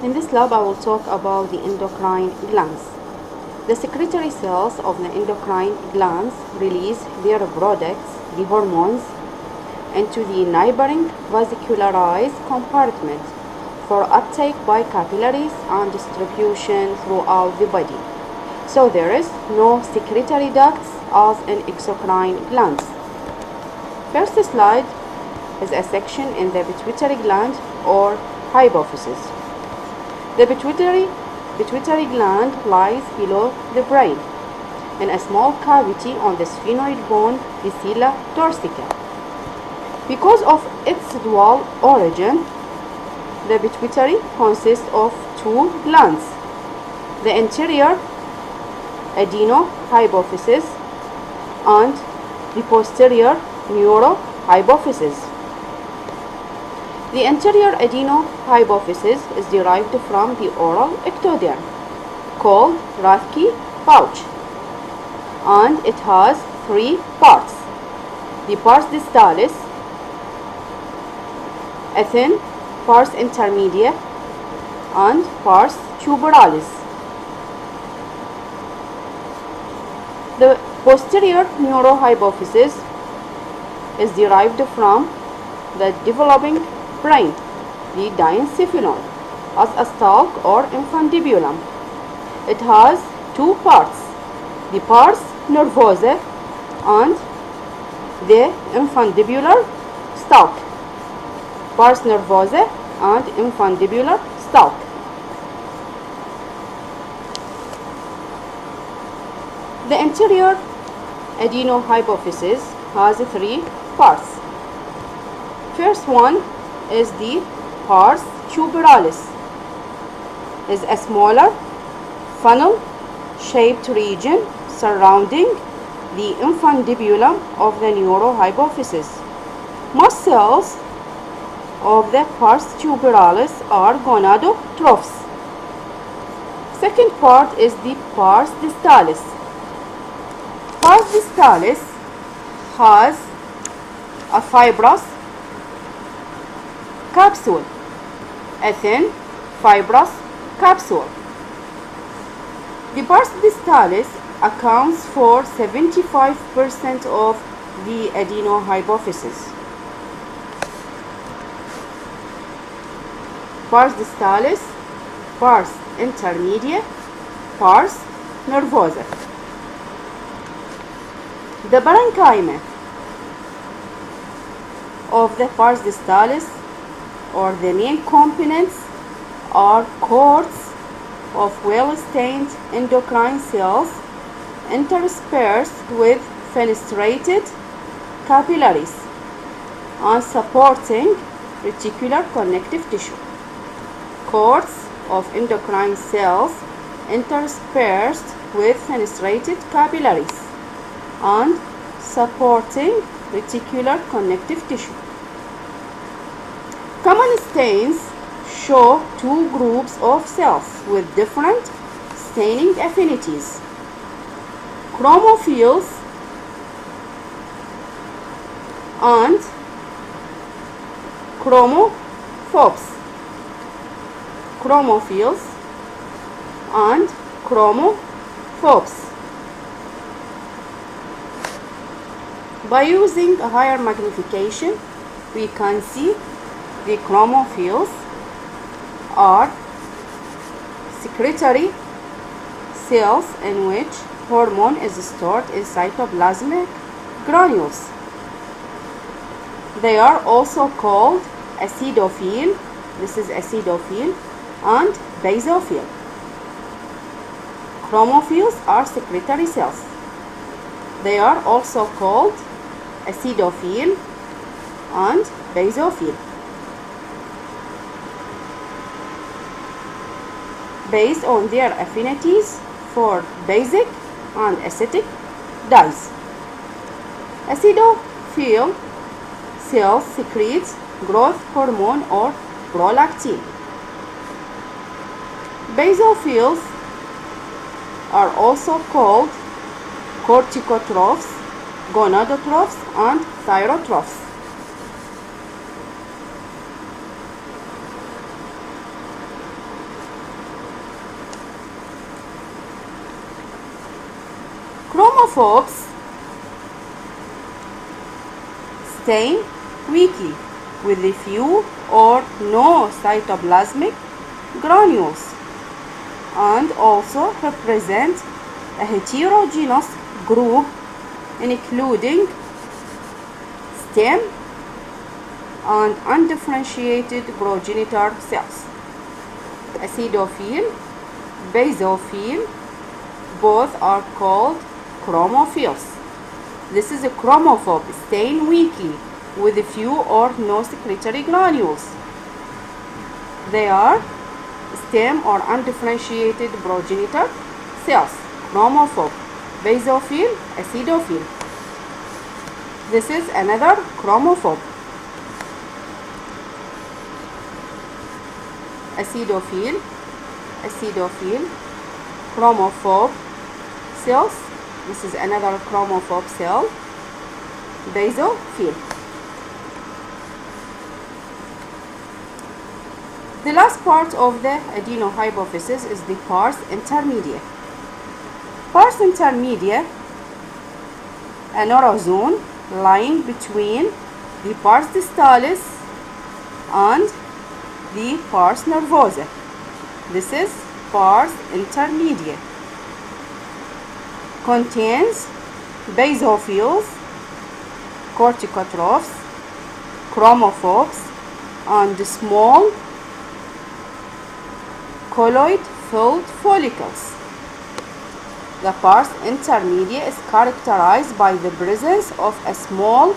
In this lab, I will talk about the endocrine glands. The secretory cells of the endocrine glands release their products, the hormones, into the neighboring vascularized compartment for uptake by capillaries and distribution throughout the body. So there is no secretory ducts as in exocrine glands. First slide is a section in the pituitary gland or hypophysis. The pituitary gland lies below the brain in a small cavity on the sphenoid bone, the sella dorsica. Because of its dual origin, the pituitary consists of two glands, the anterior adenohypophysis and the posterior neurohypophysis. The anterior adenohypophysis is derived from the oral ectoderm, called Rathke pouch, and it has three parts: the pars distalis, a thin pars intermedia, and pars tuberalis. The posterior neurohypophysis is derived from the developing brain, the diencephalon, as a stalk or infundibulum. It has two parts, the pars nervosa and the infundibular stalk. Pars nervosa and infundibular stalk. The anterior adenohypophysis has three parts. First one is the pars tuberalis. Is a smaller funnel-shaped region surrounding the infundibulum of the neurohypophysis. Most cells of the pars tuberalis are gonadotrophs. Second part is the pars distalis. Pars distalis has a fibrous capsule, a thin fibrous capsule. The pars distalis accounts for 75% of the adenohypophysis. Pars distalis, pars intermedia, pars nervosa. The parenchyma of the pars distalis, or the main components, are cords of well-stained endocrine cells interspersed with fenestrated capillaries and supporting reticular connective tissue. Cords of endocrine cells interspersed with fenestrated capillaries and supporting reticular connective tissue. Common stains show two groups of cells with different staining affinities: chromophils and chromophobes. Chromophils and chromophobes. By using a higher magnification, we can see the chromophils are secretory cells in which hormone is stored in cytoplasmic granules. They are also called acidophil, this is acidophil, and basophil. Chromophils are secretory cells. They are also called acidophil and basophil, based on their affinities for basic and acetic dyes. Acidophil cells secrete growth hormone or prolactin. Basophils are also called corticotrophs, gonadotrophs, and thyrotrophs. chromophores stain weakly with a few or no cytoplasmic granules and also represent a heterogeneous group including stem and undifferentiated progenitor cells. Acidophile, basophile, both are called chromophiles. This is a chromophobe, stain weakly with a few or no secretory granules. They are stem or undifferentiated progenitor cells. Chromophobe, basophile, acidophile. This is another chromophobe. Acidophile, chromophobe cells. This is another chromophobe cell. Basophile. The last part of the adenohypophysis is the pars intermedia. Pars intermedia, a neurozone lying between the pars distalis and the pars nervosa. This is pars intermedia. Contains basophils, corticotrophs, chromophobes, and small colloid-filled follicles. The pars intermedia is characterized by the presence of a small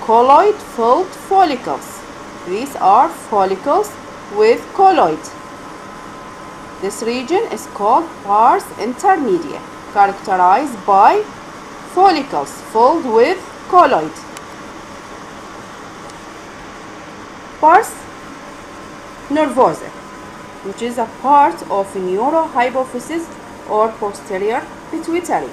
colloid-filled follicles. These are follicles with colloid. This region is called pars intermedia, characterized by follicles filled with colloid. Pars nervosa, which is a part of neurohypophysis or posterior pituitary.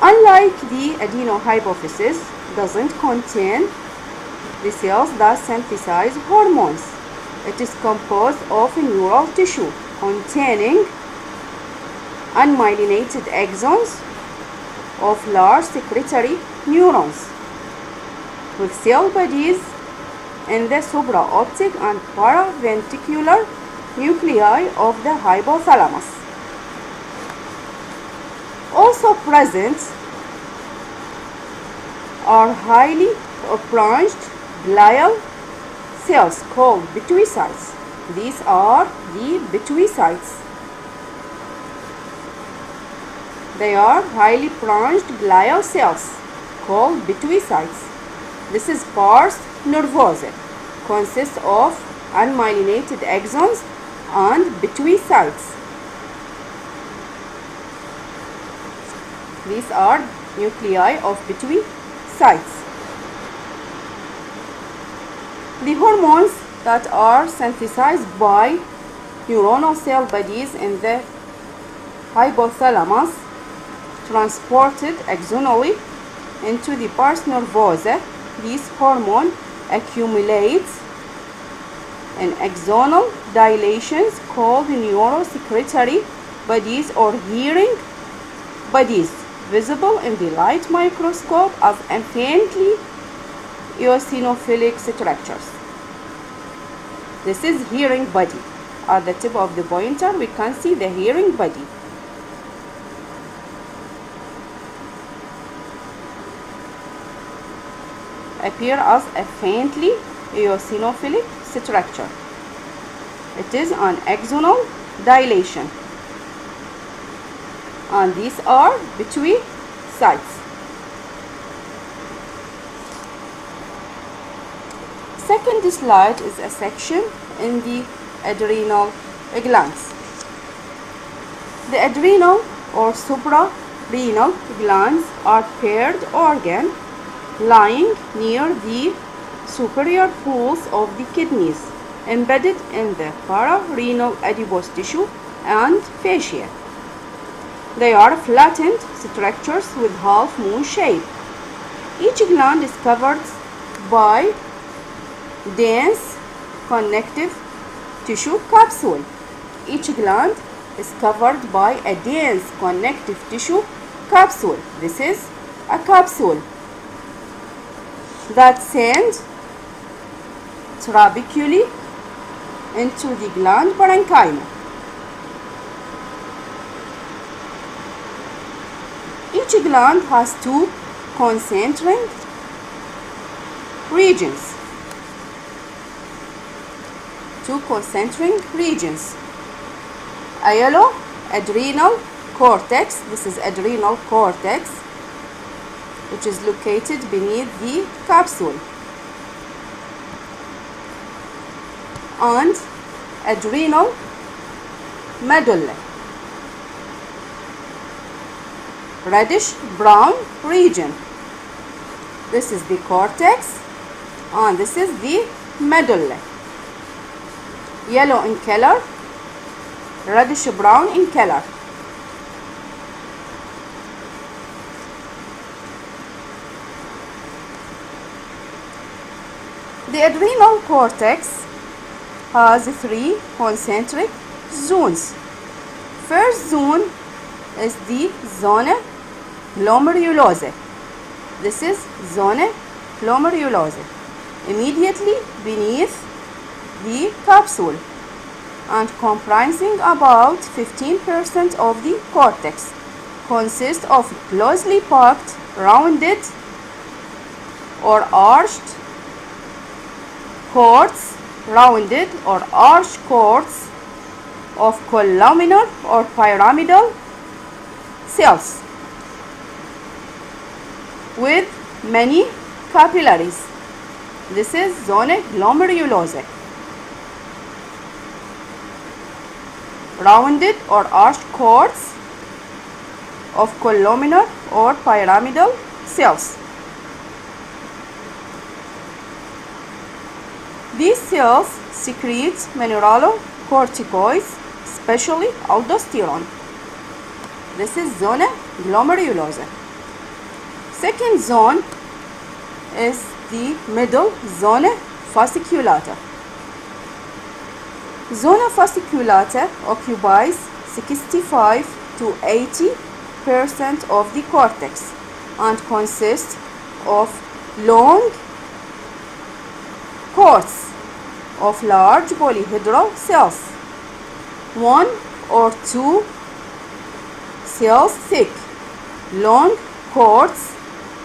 Unlike the adenohypophysis, doesn't contain the cells that synthesize hormones. It is composed of neural tissue containing unmyelinated axons of large secretory neurons with cell bodies in the supraoptic and paraventricular nuclei of the hypothalamus. Also present are highly branched glial cells called pituitary. These are the pituitary. They are highly branched glial cells called pituitary. This is pars nervosa, consists of unmyelinated axons and pituitary. These are nuclei of pituitary. The hormones that are synthesized by neuronal cell bodies in the hypothalamus transported axonally into the pars nervosa. This hormone accumulates in axonal dilations called neurosecretory bodies or hearing bodies, visible in the light microscope as faintly eosinophilic structures. This is hearing body. At the tip of the pointer, we can see the hearing body. Appear as a faintly eosinophilic structure. It is an axonal dilation. And these are pituitary. Second slide is a section in the adrenal glands. The adrenal or suprarenal glands are paired organ lying near the superior pools of the kidneys, embedded in the pararenal adipose tissue and fascia. They are flattened structures with half-moon shape. Each gland is covered by dense connective tissue capsule. Each gland is covered by a dense connective tissue capsule. This is a capsule that sends trabeculae into the gland parenchyma. Each gland has two concentric regions. A yellow adrenal cortex. This is adrenal cortex, which is located beneath the capsule, and adrenal medulla. Reddish brown region. This is the cortex and this is the medulla. Yellow in color, reddish brown in color. The adrenal cortex has three concentric zones. First zone is the zona glomerulosa. This is zona glomerulosa, immediately beneath the capsule and comprising about 15% of the cortex. Consists of closely packed, rounded or arched cords, of columnar or pyramidal cells with many capillaries. This is zona glomerulosa. Rounded or arched cords of columnar or pyramidal cells. These cells secrete mineralocorticoids, especially aldosterone. This is zona glomerulosa. Second zone is the middle zona fasciculata. Zona fasciculata occupies 65 to 80% of the cortex and consists of long cords of large polyhedral cells, 1 or 2 cells thick. Long cords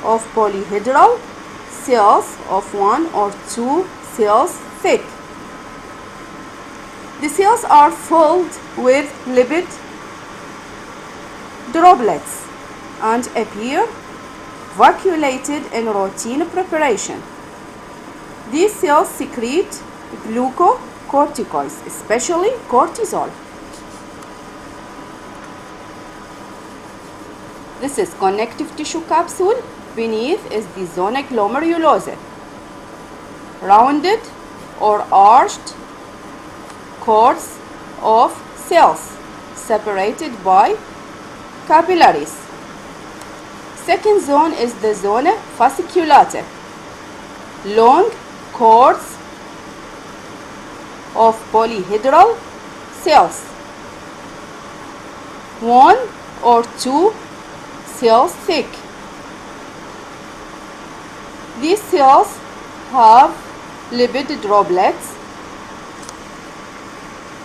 of polyhedral cells of 1 or 2 cells thick. The cells are filled with lipid droplets and appear vacuolated in routine preparation. These cells secrete glucocorticoids, especially cortisol. This is connective tissue capsule. Beneath is the zona glomerulosa. Rounded or arched cords of cells separated by capillaries. Second zone is the zona fasciculata. Long cords of polyhedral cells, 1 or 2 cells thick. These cells have lipid droplets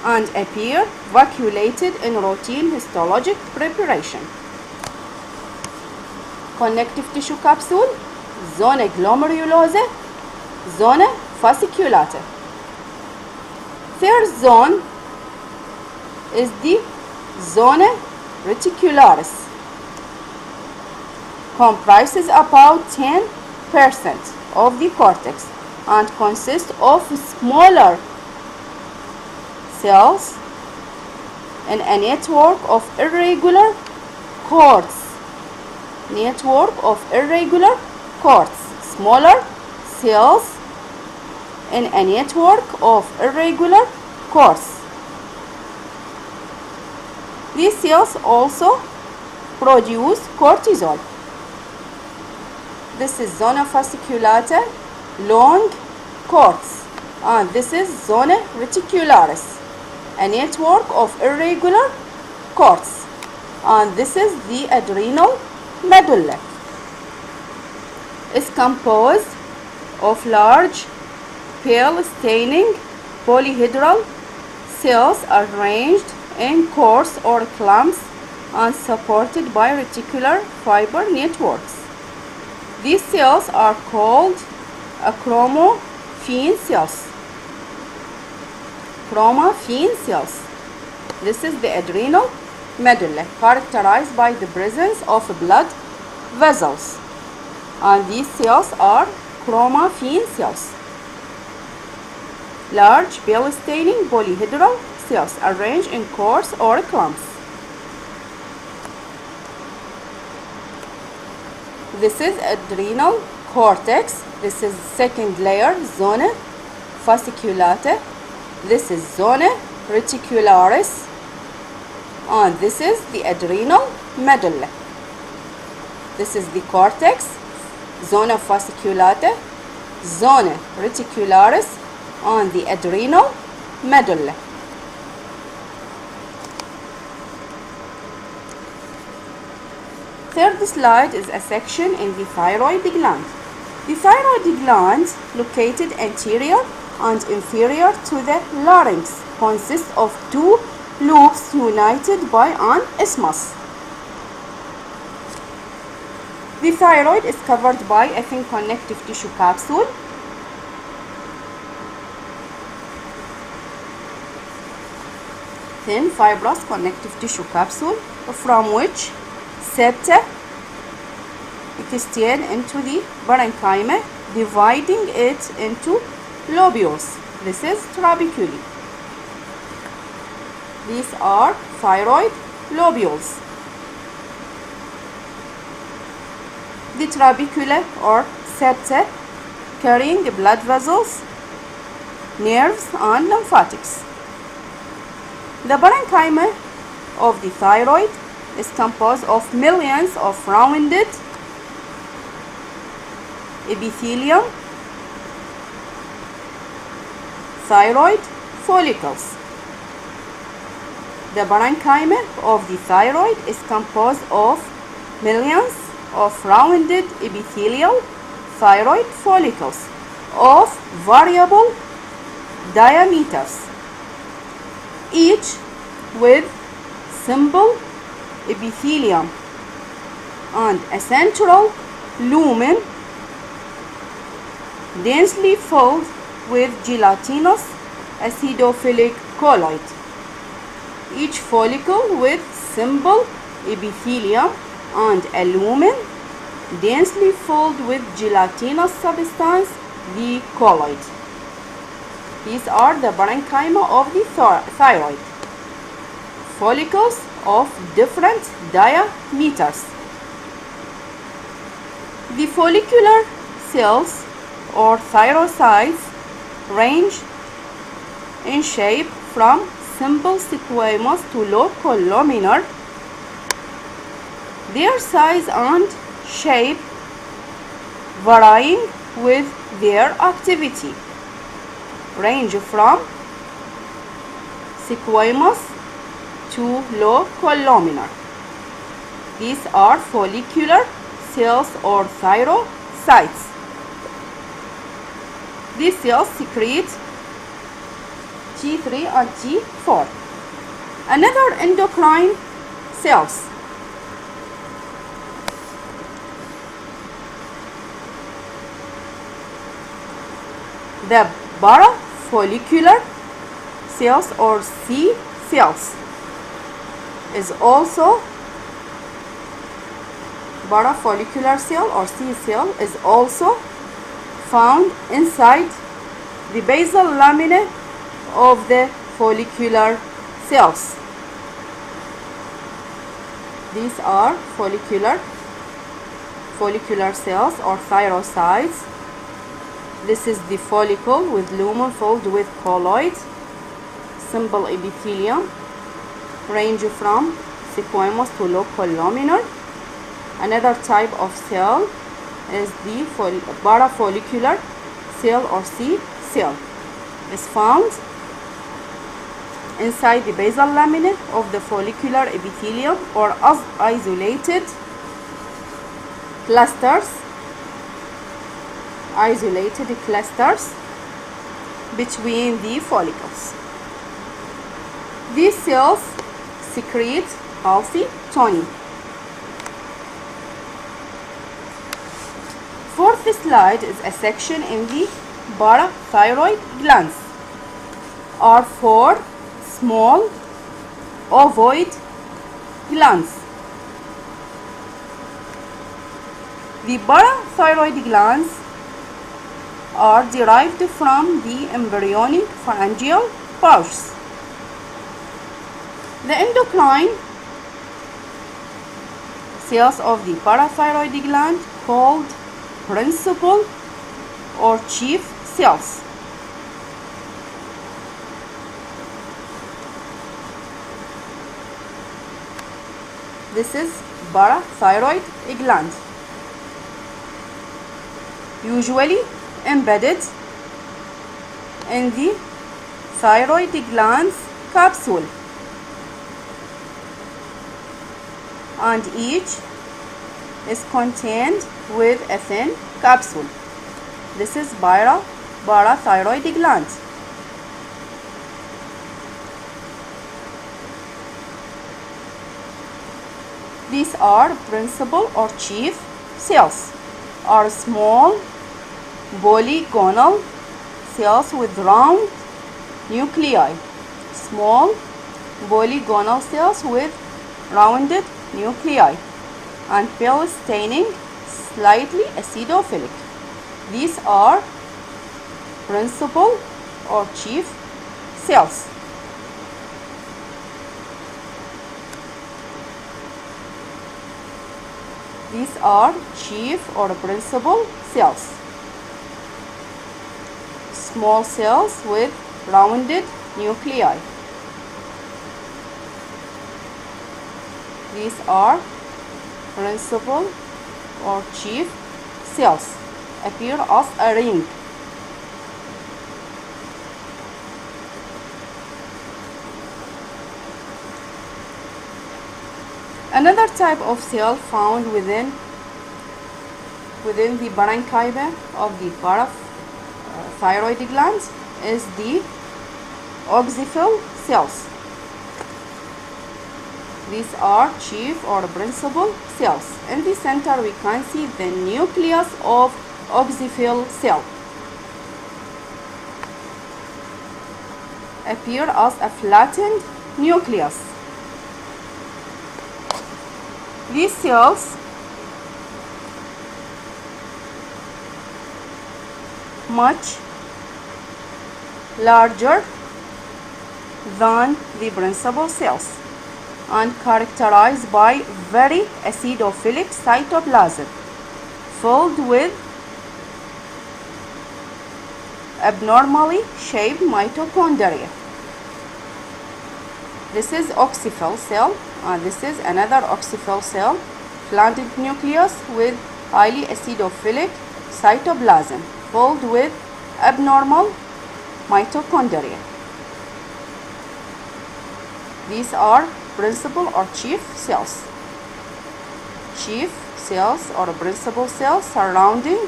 and appear vacuolated in routine histologic preparation. Connective tissue capsule, zona glomerulosa, zona fasciculata. Third zone is the zona reticularis. Comprises about 10% of the cortex and consists of smaller cells in a network of irregular cords. Smaller cells in a network of irregular cords. These cells also produce cortisol. This is zona fasciculata, long cords, and this is zona reticularis, a network of irregular course. And this is the adrenal medulla. It's composed of large, pale staining polyhedral cells arranged in course or clumps and supported by reticular fiber networks. These cells are called chromaffin cells. Chromaffin cells. This is the adrenal medulla, characterized by the presence of blood vessels. And these cells are chromaffin cells. Large, pale staining polyhedral cells arranged in course or clumps. This is adrenal cortex. This is second layer, zona fasciculata. This is zona reticularis. And this is the adrenal medulla. This is the cortex, zona fasciculata, zona reticularis, and the adrenal medulla. Third slide is a section in the thyroid gland. The thyroid gland, located anterior and inferior to the larynx, consists of two lobes united by an isthmus. The thyroid is covered by a thin connective tissue capsule. Thin fibrous connective tissue capsule from which septa extend into the parenchyma, dividing it into lobules. This is trabeculae. These are thyroid lobules. The trabecula or septa carrying blood vessels, nerves, and lymphatics. The parenchyma of the thyroid is composed of millions of rounded epithelium thyroid follicles. The parenchyma of the thyroid is composed of millions of rounded epithelial thyroid follicles of variable diameters, each with simple epithelium and a central lumen densely filled with gelatinous acidophilic colloid. Each follicle with simple epithelium and a lumen densely filled with gelatinous substance, the colloid. These are the parenchyma of the thyroid. Follicles of different diameters. The follicular cells or thyrocytes range in shape from simple squamous to low columnar. Their size and shape varying with their activity range from squamous to low columnar. These are follicular cells or thyrocytes. These cells secrete T3 and T4. Another endocrine cells. The parafollicular cells or C cells is also parafollicular cell or C cell is also found inside the basal lamina of the follicular cells. These are follicular cells or thyrocytes. This is the follicle with lumen filled with colloid, simple epithelium, range from squamous to low columnar. Another type of cell is the parafollicular cell or C cell. Is found inside the basal lamina of the follicular epithelium, or as isolated clusters between the follicles. These cells secrete calcitonin. Fourth slide is a section in the parathyroid glands. Are four small ovoid glands. The parathyroid glands are derived from the embryonic pharyngeal pouches. The endocrine cells of the parathyroid gland, called principal or chief cells, this is parathyroid gland, usually embedded in the thyroid gland's capsule, and each is contained with a thin capsule. This is parathyroid gland. These are principal or chief cells, are small polygonal cells with round nuclei. Small polygonal cells with rounded nuclei and pale staining, slightly acidophilic. These are principal or chief cells. These are chief or principal cells. Small cells with rounded nuclei. These are principal or chief cells, appear as a ring. Another type of cell found within the parenchyma of the parathyroid glands is the oxyphil cells. These are chief or principal cells. In the center we can see the nucleus of oxyphil cell, appear as a flattened nucleus. These cells much larger than the principal cells and characterized by very acidophilic cytoplasm filled with abnormally shaped mitochondria. This is oxyphil cell, and this is another oxyphil cell, flattened nucleus with highly acidophilic cytoplasm filled with abnormal mitochondria. These are principal or chief cells. Chief cells or principal cells surrounding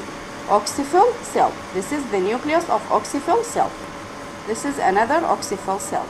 oxyphil cell. This is the nucleus of oxyphil cell. This is another oxyphil cell.